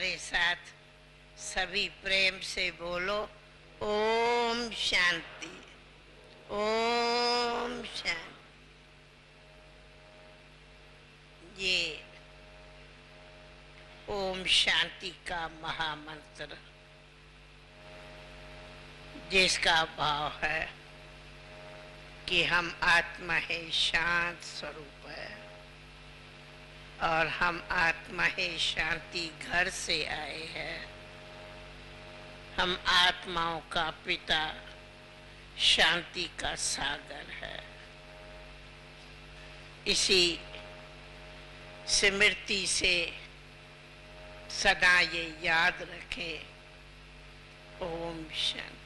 मेरे साथ सभी प्रेम से बोलो ओम शांति। ओम शांति। ये ओम शांति का महामंत्र जिसका भाव है कि हम आत्मा है, शांत स्वरूप है और हम आत्मा है, शांति घर से आए हैं। हम आत्माओं का पिता, शांति का सागर है। इसी स्मृति से सदा ये याद रखें ओम शांति।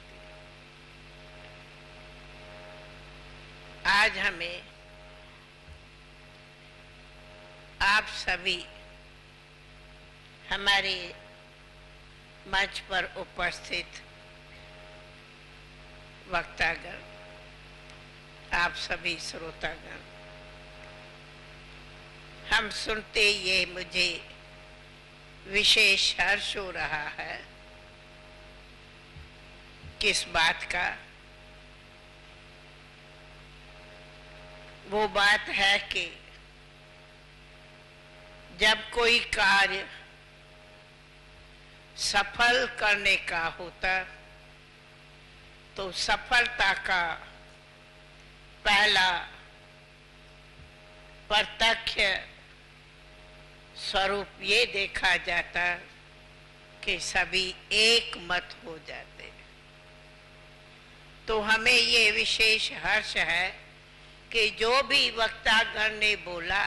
आज हमें आप सभी हमारे मंच पर उपस्थित वक्तागण, आप सभी श्रोतागण, हम सुनते ये मुझे विशेष हर्ष हो रहा है। किस बात का? वो बात है कि जब कोई कार्य सफल करने का होता तो सफलता का पहला प्रत्यक्ष स्वरूप ये देखा जाता कि सभी एक मत हो जाते। तो हमें ये विशेष हर्ष है कि जो भी वक्तागण ने बोला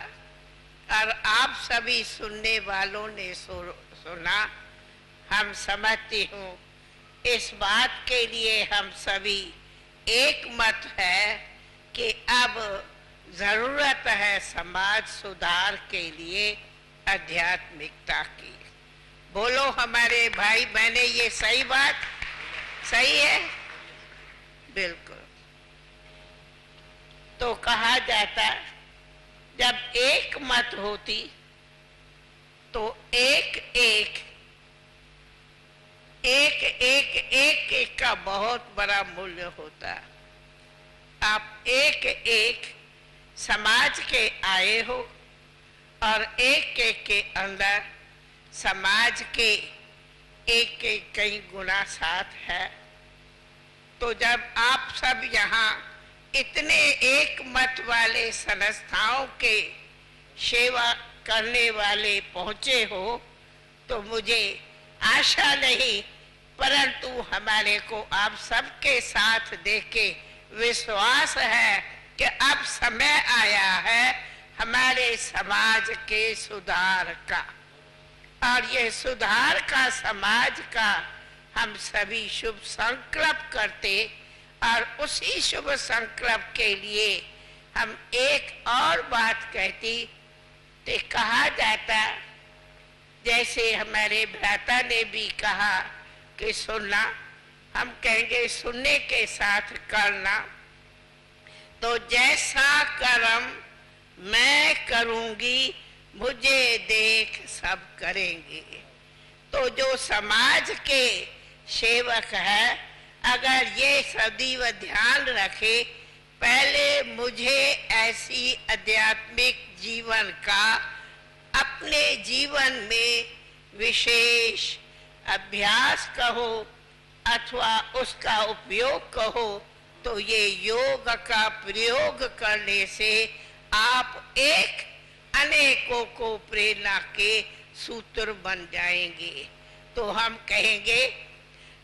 और आप सभी सुनने वालों ने सुना, हम समझती हूँ इस बात के लिए हम सभी एक मत है कि अब जरूरत है समाज सुधार के लिए आध्यात्मिकता की। बोलो हमारे भाई बहने, ये सही बात सही है? बिल्कुल। तो कहा जाता जब एक मत होती तो एक एक का बहुत बड़ा मूल्य होता। आप एक एक समाज के आए हो और एक एक के अंदर समाज के एक एक कई गुना साथ है। तो जब आप सब यहाँ इतने एक मत वाले संस्थाओं के सेवा करने वाले पहुँचे हो तो मुझे आशा नहीं परंतु हमारे को आप सबके साथ देख के विश्वास है कि अब समय आया है हमारे समाज के सुधार का। और ये सुधार का समाज का हम सभी शुभ संकल्प करते और उसी शुभ संकल्प के लिए हम एक और बात कहती तो कहा जाता, जैसे हमारे भ्राता ने भी कहा कि सुनना, हम कहेंगे सुनने के साथ करना। तो जैसा कर्म मैं करूंगी मुझे देख सब करेंगे। तो जो समाज के सेवक है अगर ये सदैव ध्यान रखे, पहले मुझे ऐसी आध्यात्मिक जीवन का अपने जीवन में विशेष अभ्यास कहो अथवा उसका उपयोग कहो, तो ये योग का प्रयोग करने से आप एक अनेकों को प्रेरणा के सूत्र बन जाएंगे। तो हम कहेंगे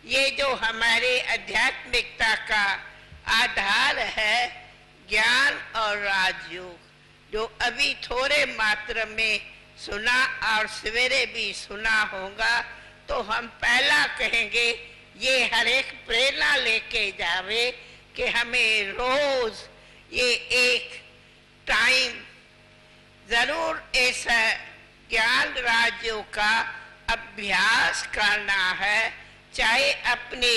ये जो हमारे आध्यात्मिकता का आधार है ज्ञान और राजयोग, जो अभी थोड़े मात्रा में सुना और सवेरे भी सुना होगा, तो हम पहला कहेंगे ये हर एक प्रेरणा लेके जावे कि हमें रोज ये एक टाइम जरूर ऐसा ज्ञान राज्यों का अभ्यास करना है। चाहे अपने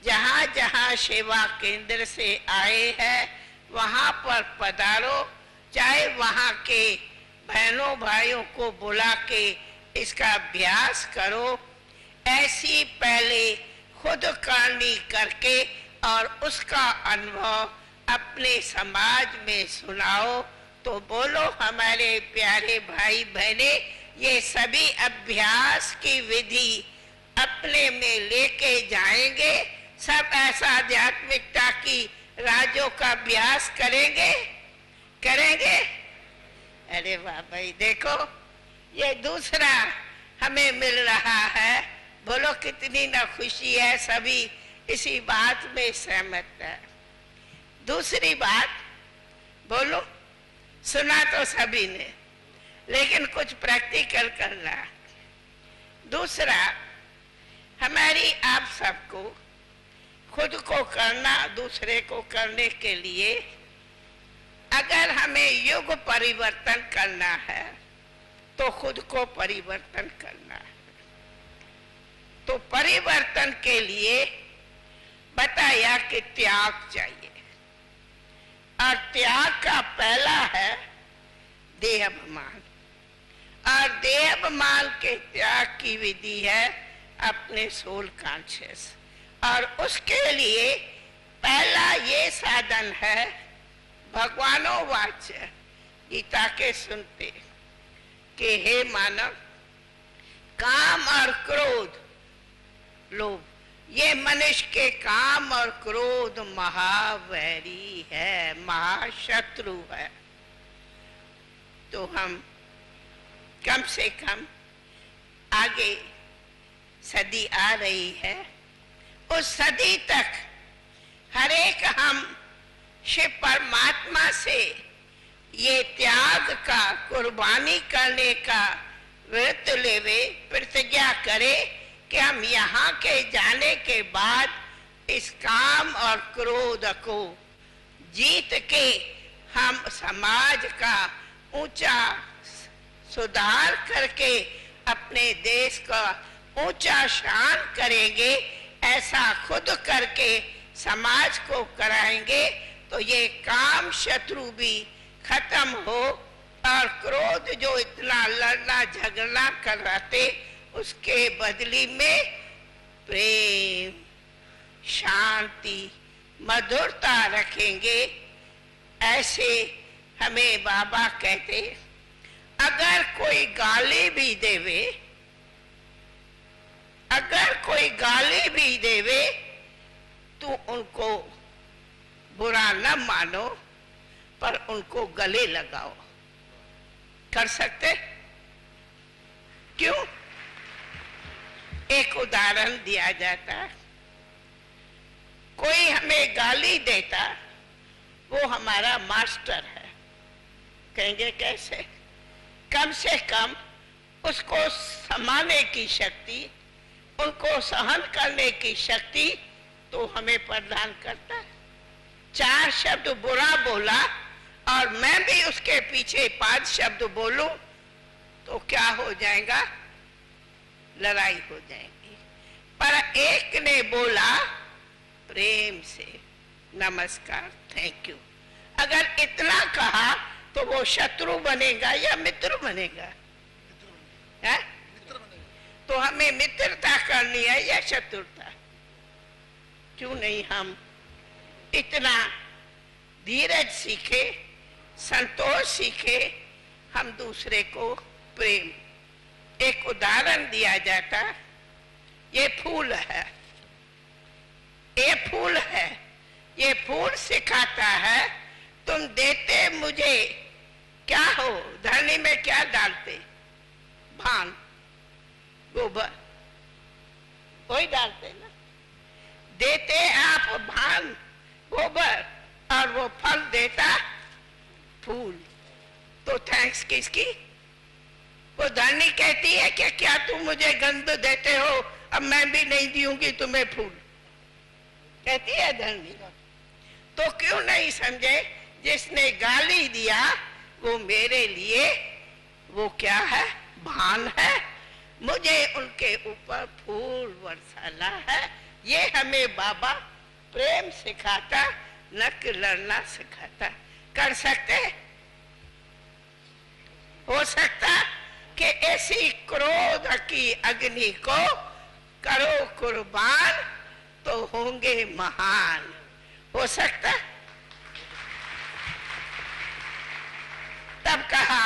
जहाँ जहाँ सेवा केंद्र से आए हैं वहाँ पर पधारो, चाहे वहाँ के बहनों भाइयों को बुला के इसका अभ्यास करो। ऐसी पहले खुद करनी करके और उसका अनुभव अपने समाज में सुनाओ। तो बोलो हमारे प्यारे भाई बहने, ये सभी अभ्यास की विधि अपने में लेके जाएंगे। सब ऐसा आध्यात्मिकता की राजों का अभ्यास करेंगे करेंगे। अरे वाह भाई, देखो ये दूसरा हमें मिल रहा है। बोलो कितनी ना खुशी है, सभी इसी बात में सहमत है। दूसरी बात बोलो, सुना तो सभी ने, लेकिन कुछ प्रैक्टिकल करना। दूसरा, हमारी आप सबको खुद को करना, दूसरे को करने के लिए अगर हमें युग परिवर्तन करना है तो खुद को परिवर्तन करना है। तो परिवर्तन के लिए बताया कि त्याग चाहिए, और त्याग का पहला है देहाभिमान। और देहाभिमान के त्याग की विधि है अपने सोल कॉन्शियस। और उसके लिए पहला ये साधन है भगवानो वाच्य, गीता के सुनते कि हे मानव, काम और क्रोध, लोभ, ये मनुष्य के काम और क्रोध महावैरी है, महाशत्रु है। तो हम कम से कम आगे सदी आ रही है, उस सदी तक हर एक हम शिव परमात्मा से ये त्याग का, कुर्बानी करने का व्रत लेवे, प्रतिज्ञा करे कि हम यहाँ के जाने के बाद इस काम और क्रोध को जीत के हम समाज का ऊंचा सुधार करके अपने देश का ऊंचा शान करेंगे। ऐसा खुद करके समाज को कराएंगे तो ये काम शत्रु भी खत्म हो, और क्रोध जो इतना लड़ना झगड़ना कर रहे थे उसके बदली में प्रेम, शांति, मधुरता रखेंगे। ऐसे हमें बाबा कहते, अगर कोई गाली भी देवे, अगर कोई गाली भी देवे तो उनको बुरा न मानो, पर उनको गले लगाओ। कर सकते? क्यों? एक उदाहरण दिया जाता, कोई हमें गाली देता, वो हमारा मास्टर है। कहेंगे कैसे? कम से कम उसको समाने की शक्ति, उनको सहन करने की शक्ति तो हमें प्रदान करता है। 4 शब्द बुरा बोला और मैं भी उसके पीछे 5 शब्द बोलूं तो क्या हो जाएगा? लड़ाई हो जाएगी। पर एक ने बोला प्रेम से, नमस्कार, थैंक यू, अगर इतना कहा तो वो शत्रु बनेगा या मित्र बनेगा? है? तो हमें मित्रता करनी है या शत्रुता? क्यों नहीं हम इतना धीरज सीखे, संतोष सीखे, हम दूसरे को प्रेम। एक उदाहरण दिया जाता, ये फूल है, ये फूल है, ये फूल सिखाता है तुम देते मुझे क्या हो? धरनी में क्या डालते? भान, गोबर, वही डालते ना। देते आप भान, गोबर, और वो फल देता फूल। तो थैंक्स किसकी? वो धरनी कहती है कि क्या तुम मुझे गंध देते हो, अब मैं भी नहीं दूंगी तुम्हें फूल, कहती है धरनी। तो क्यों नहीं समझे, जिसने गाली दिया वो मेरे लिए वो क्या है? भान है। मुझे उनके ऊपर फूल बरसाना है। ये हमें बाबा प्रेम सिखाता, न कि लड़ना सिखाता। कर सकते? हो सकता कि कि ऐसी क्रोध की अग्नि को करो कुर्बान तो होंगे महान। हो सकता? तब कहा,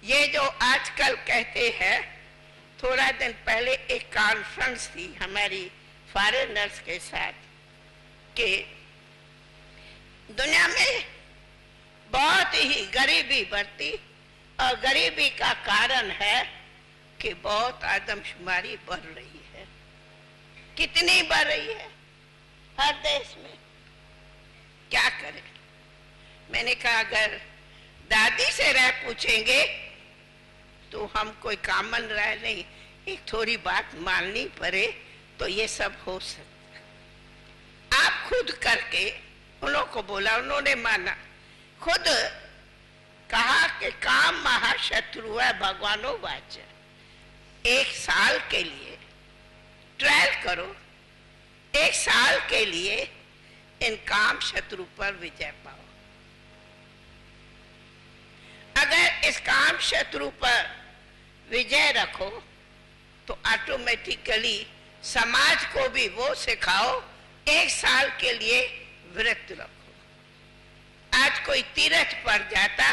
ये जो आजकल कहते हैं, थोड़ा दिन पहले एक कॉन्फ्रेंस थी हमारी फॉरेनर्स के साथ कि दुनिया में बहुत ही गरीबी बढ़ती और गरीबी का कारण है कि बहुत आदमशुमारी बढ़ रही है। कितनी बढ़ रही है हर देश में, क्या करें? मैंने कहा अगर दादी से राय पूछेंगे तो हम कोई कॉमन राय नहीं, एक थोड़ी बात माननी पड़े तो ये सब हो सकता। आप खुद करके उन को बोला, उन्होंने माना, खुद कहा कि काम महाशत्रु है भगवानो वाच। 1 साल के लिए ट्रायल करो, 1 साल के लिए इन काम शत्रु पर विजय पाओ। अगर इस काम शत्रु पर विजय रखो तो ऑटोमेटिकली समाज को भी वो सिखाओ, 1 साल के लिए व्रत रखो। आज कोई तीर्थ पर जाता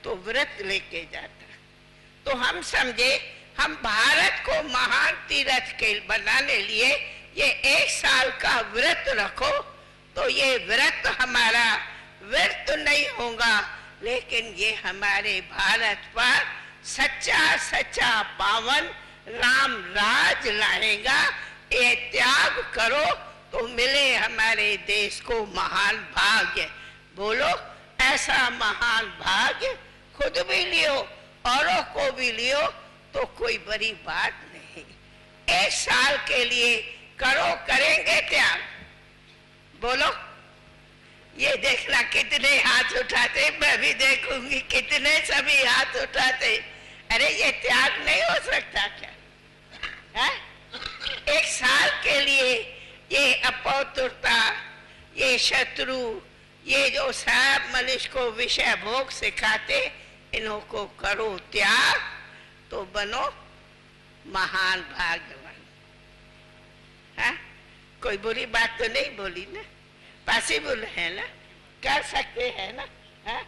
तो व्रत लेके जाता, तो हम समझे हम भारत को महान तीर्थ के बनाने लिए ये 1 साल का व्रत रखो, तो ये व्रत हमारा व्यर्थ नहीं होगा, लेकिन ये हमारे भारत पर सच्चा सच्चा पावन राम राज लाएगा। ये त्याग करो तो मिले हमारे देश को महान भाग्य। बोलो, ऐसा महान भाग्य खुद भी लियो, औरों को भी लियो, तो कोई बड़ी बात नहीं। 1 साल के लिए करो, करेंगे त्याग? बोलो, ये देखना कितने हाथ उठाते, मैं भी देखूंगी कितने सभी हाथ उठाते। अरे ये त्याग नहीं हो सकता क्या है? 1 साल के लिए ये अपौत्रता, ये शत्रु, ये जो सब मनुष्य को विषय भोग सिखाते, इन्हों को करो त्याग तो बनो महान भाग्यवान। हाँ, कोई बुरी बात तो नहीं बोली ना, पॉसिबल है ना, कर सकते हैं ना? हाँ,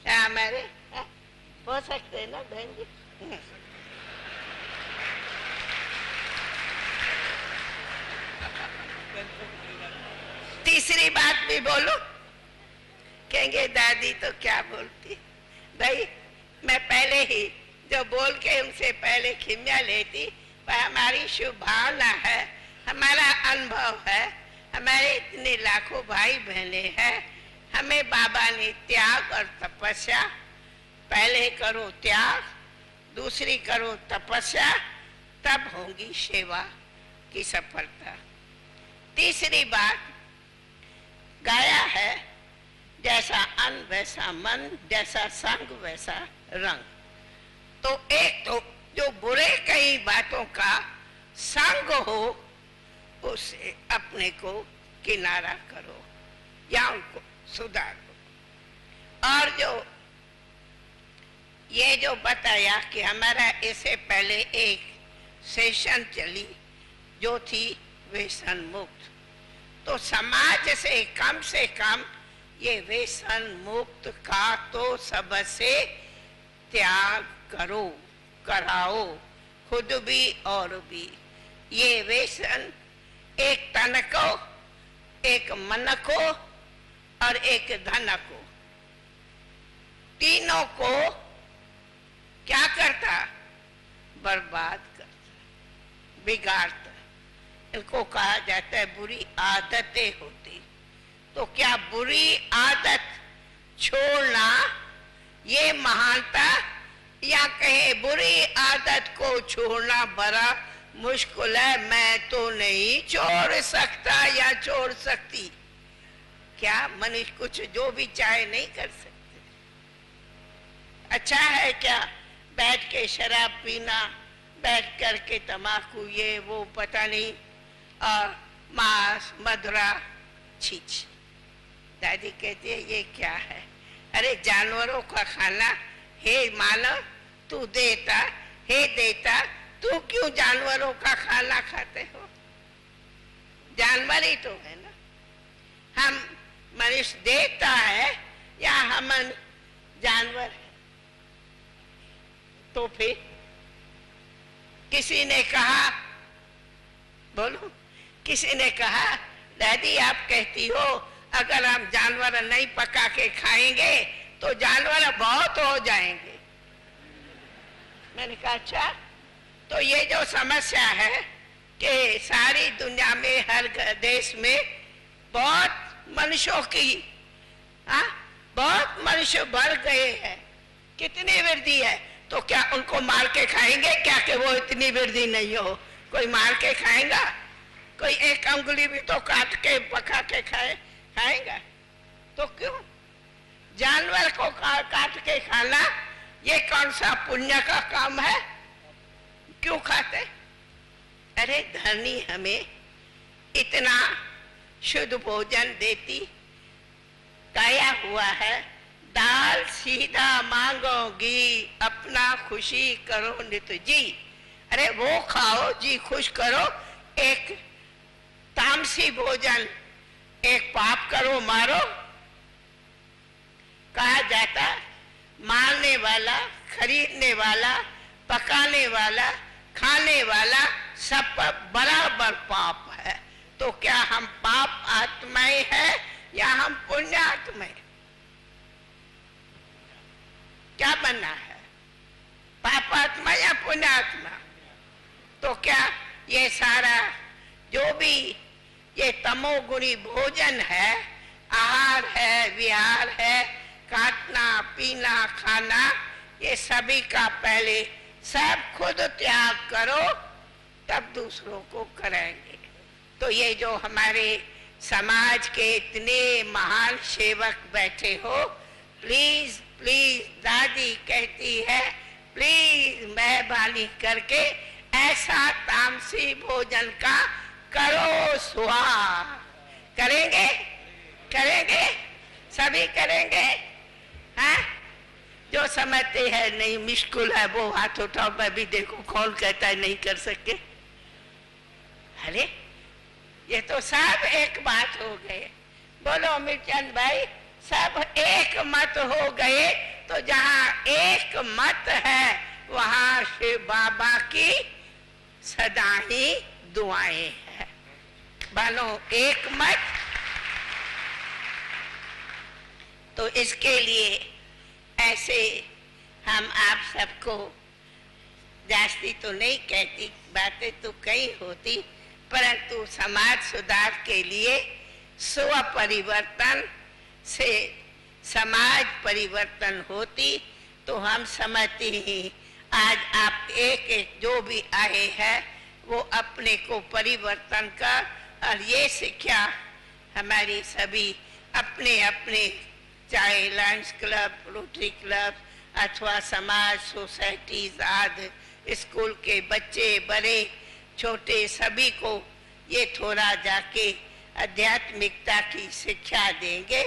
हमारे हो सकते हैं ना बहन जी? तीसरी बात भी बोलो, कहेंगे दादी तो क्या बोलती। भाई मैं पहले ही जो बोल के उनसे पहले खिम्या लेती, पर हमारी शुभ भावना है, हमारा अनुभव है, हमारे इतने लाखों भाई बहने हैं, हमें बाबा ने त्याग और तपस्या, पहले करो त्याग, दूसरी करो तपस्या, तब होगी सेवा की सफलता। तीसरी बात गाया है, जैसा अन्न वैसा मन, जैसा संग वैसा रंग। तो एक तो जो बुरे कई बातों का संग हो, उसे अपने को किनारा करो या उनको सुधारो। और जो ये जो बताया कि हमारा इससे पहले एक सेशन चली जो थी व्यसन मुक्त, तो समाज से कम ये व्यसन मुक्त का तो सबसे त्याग करो, कराओ, खुद भी और भी। ये व्यसन एक तन को, एक मन को और एक धन को, तीनों को क्या करता? बर्बाद करता, बिगाड़ता। इनको कहा जाता है बुरी आदतें होती। तो क्या बुरी आदत छोड़ना ये महानता, या कहे बुरी आदत को छोड़ना बड़ा मुश्किल है, मैं तो नहीं छोड़ सकता या छोड़ सकती? क्या मनुष्य कुछ जो भी चाहे नहीं कर सकते? अच्छा है क्या बैठ के शराब पीना, बैठ करके तम्बाकू, ये वो पता नहीं, और मांस मदिरा, छीछ। दादी कहती है ये क्या है? अरे जानवरों का खाना, हे मानव तू देता, हे देवता तू क्यों जानवरों का खाना खाते हो? जानवर ही तो है ना। हम मनुष्य देवता है या हम जानवर है? तो फिर किसी ने कहा, बोलो, किसी ने कहा दादी आप कहती हो अगर हम जानवर नहीं पका के खाएंगे तो जानवर बहुत हो जाएंगे। मैंने कहा अच्छा, तो ये जो समस्या है कि सारी दुनिया में हर देश में बहुत मनुष्यों की बहुत मनुष्य बढ़ गए हैं, कितनी वृद्धि है, तो क्या उनको मार के खाएंगे क्या कि वो इतनी वृद्धि नहीं हो? कोई मार के खाएगा? कोई एक अंगुली भी तो काट के पका के खाएगा? तो क्यों जानवर को काट के खाना ये कौन सा पुण्य का काम है? क्यों खाते? अरे धरनी हमें इतना शुद्ध भोजन देती, काया हुआ है, दाल सीधा मांगोगी अपना खुशी करो नित जी। अरे वो खाओ जी खुश करो। एक तामसी भोजन, एक पाप करो मारो। कहा जाता मारने वाला, खरीदने वाला, पकाने वाला, खाने वाला सब पर बराबर पाप है। तो क्या हम पाप आत्माएं हैं या हम पुण्य आत्माएं? क्या बनना है, पाप आत्मा या पुण्य आत्मा? तो क्या ये सारा जो भी ये तमोगुणी भोजन है, आहार है, विहार है, काटना पीना खाना, ये सभी का पहले सब खुद त्याग करो तब दूसरों को करेंगे। तो ये जो हमारे समाज के इतने महान सेवक बैठे हो, प्लीज प्लीज दादी कहती है प्लीज मेहरबानी करके ऐसा तामसी भोजन का करो स्वाहा। करेंगे? करेंगे? सभी करेंगे? हाँ? जो समझते हैं नहीं मुश्किल है वो हाथ उठाओ। मैं भी देखो कौन कहता है नहीं कर सकते। अरे ये तो सब एक बात हो गए। बोलो मिर्चंद भाई, सब एक मत हो गए। तो जहाँ एक मत है वहाँ शिव बाबा की सदा ही दुआएं हैं। बनो एक मत। तो इसके लिए ऐसे हम आप सबको जास्ती तो नहीं कहती, बातें तो कई होती, परंतु समाज सुधार के लिए स्व परिवर्तन से समाज परिवर्तन होती। तो हम समझते हैं आज आप एक एक जो भी आए हैं वो अपने को परिवर्तन कर, और ये शिक्षा हमारी सभी अपने अपने चाहे लायंस क्लब, रोटरी क्लब अथवा समाज सोसाइटीज आदि स्कूल के बच्चे बड़े छोटे सभी को ये थोड़ा जाके आध्यात्मिकता की शिक्षा देंगे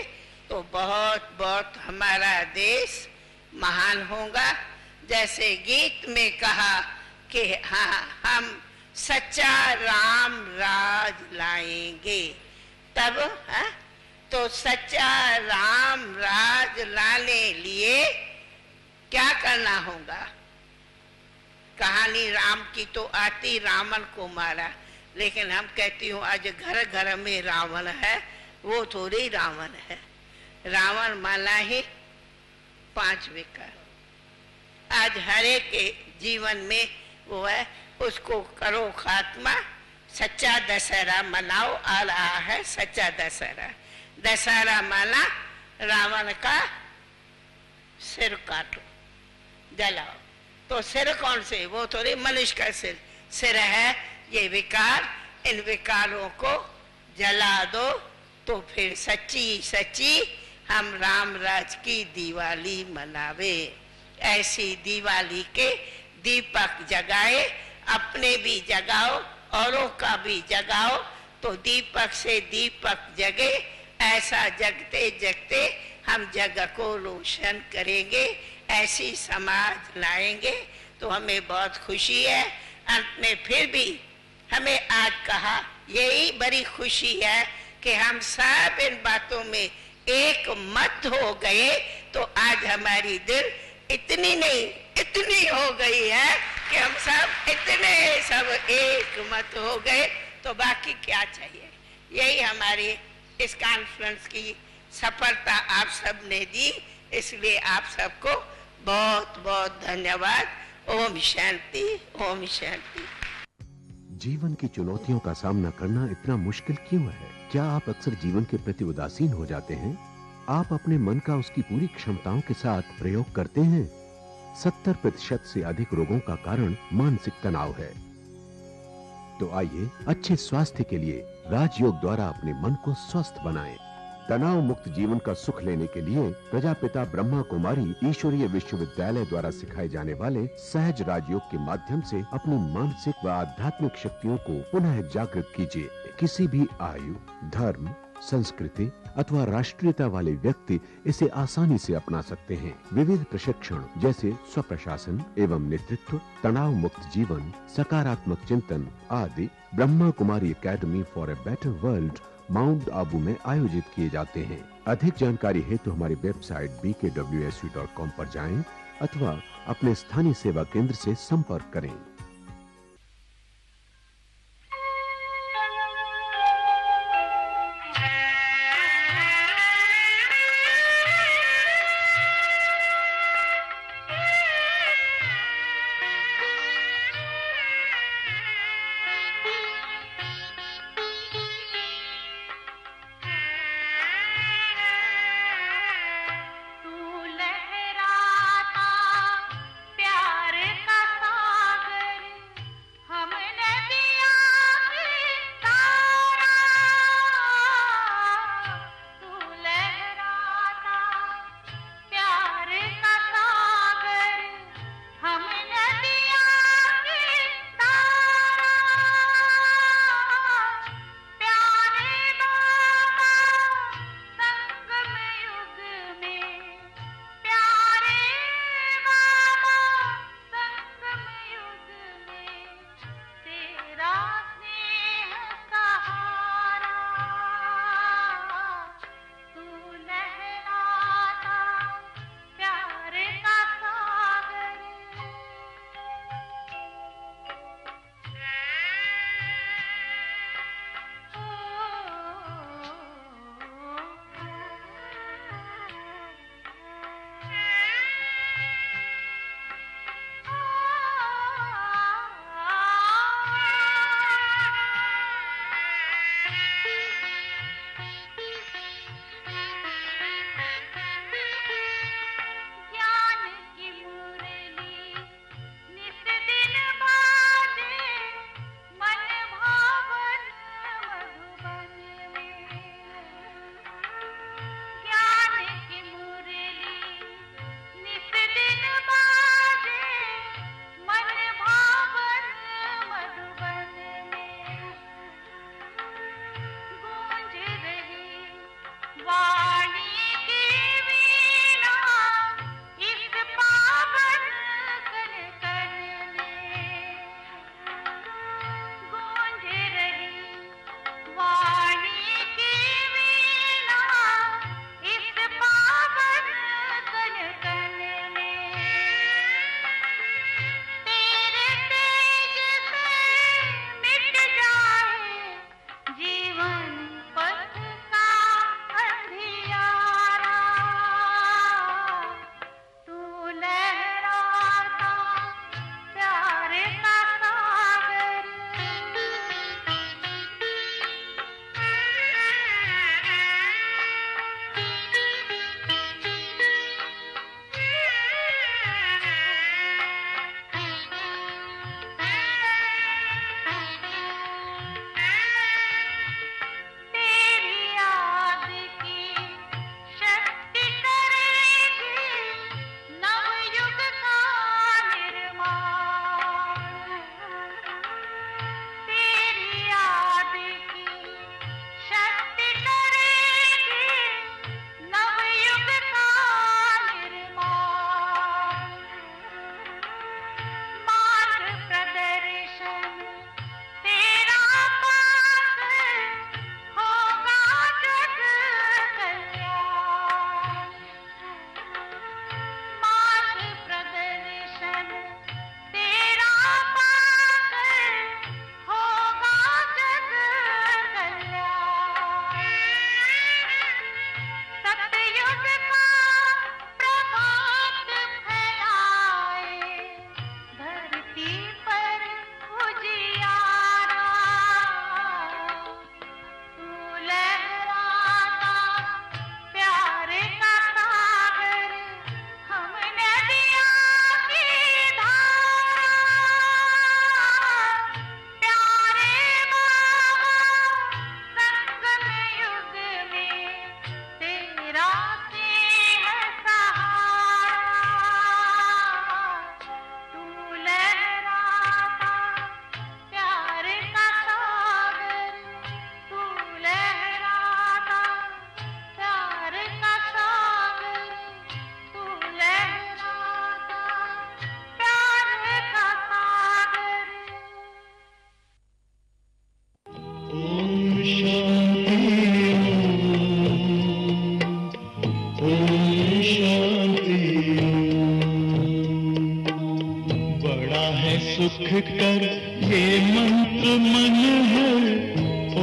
तो बहुत बहुत हमारा देश महान होगा। जैसे गीत में कहा कि हाँ हम सच्चा राम राज लाएंगे, तब हाँ? तो सच्चा राम राज लाने लिए क्या करना होगा? कहानी राम की तो आती, रावण को मारा, लेकिन हम कहती हूँ आज घर घर में रावण है, वो थोड़ी रावण है। रावण माना ही 5 विकार। आज हरे के जीवन में वो है, उसको करो खात्मा। सच्चा दशहरा मनाओ, आ रहा है सच्चा दशहरा। दशहरा माना रावण का सिर काटो, जलाओ। तो सिर कौन से? वो थोड़ी मनुष्य का सिर, सिर है ये विकार। इन विकारों को जला दो तो फिर सच्ची सच्ची हम राम राज की दिवाली मनावे। ऐसी दिवाली के दीपक जगाए, अपने भी जगाओ औरों का भी जगाओ, तो दीपक से दीपक जगे। ऐसा जगते जगते हम जग को रोशन करेंगे, ऐसी समाज लाएंगे तो हमें बहुत खुशी है। अंत में फिर भी हमें आज कहा, यही बड़ी खुशी है कि हम सब इन बातों में एक मत हो गए। तो आज हमारी दिल इतनी नहीं इतनी हो गई है कि हम सब इतने सब एक मत हो गए, तो बाकी क्या चाहिए। यही हमारी इस कॉन्फ्रेंस की सफलता आप सब ने दी, इसलिए आप सबको बहुत बहुत धन्यवाद। ओम शांति, ओम शांति। जीवन की चुनौतियों का सामना करना इतना मुश्किल क्यों है? क्या आप अक्सर जीवन के प्रति उदासीन हो जाते हैं? आप अपने मन का उसकी पूरी क्षमताओं के साथ प्रयोग करते हैं? 70% से अधिक रोगों का कारण मानसिक तनाव है। तो आइए अच्छे स्वास्थ्य के लिए राजयोग द्वारा अपने मन को स्वस्थ बनाएं। तनाव मुक्त जीवन का सुख लेने के लिए प्रजापिता ब्रह्मा कुमारी ईश्वरीय विश्वविद्यालय द्वारा सिखाए जाने वाले सहज राजयोग के माध्यम से अपनी मानसिक व आध्यात्मिक शक्तियों को पुनः जागृत कीजिए। किसी भी आयु, धर्म, संस्कृति अथवा राष्ट्रीयता वाले व्यक्ति इसे आसानी से अपना सकते हैं। विविध प्रशिक्षण जैसे स्वप्रशासन एवं नेतृत्व, तनाव मुक्त जीवन, सकारात्मक चिंतन आदि Brahma Kumari academy for a better world Mount Abu में आयोजित किए जाते हैं। अधिक जानकारी हेतु हमारी वेबसाइट bkwsu.com पर जाएं अथवा अपने स्थानीय सेवा केंद्र से संपर्क करें। तू लहराता प्यार का सागर सुख कर ये मंत्र मन है,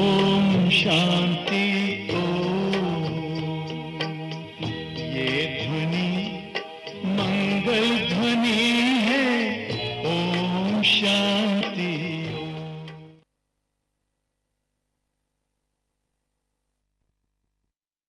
ओम शांति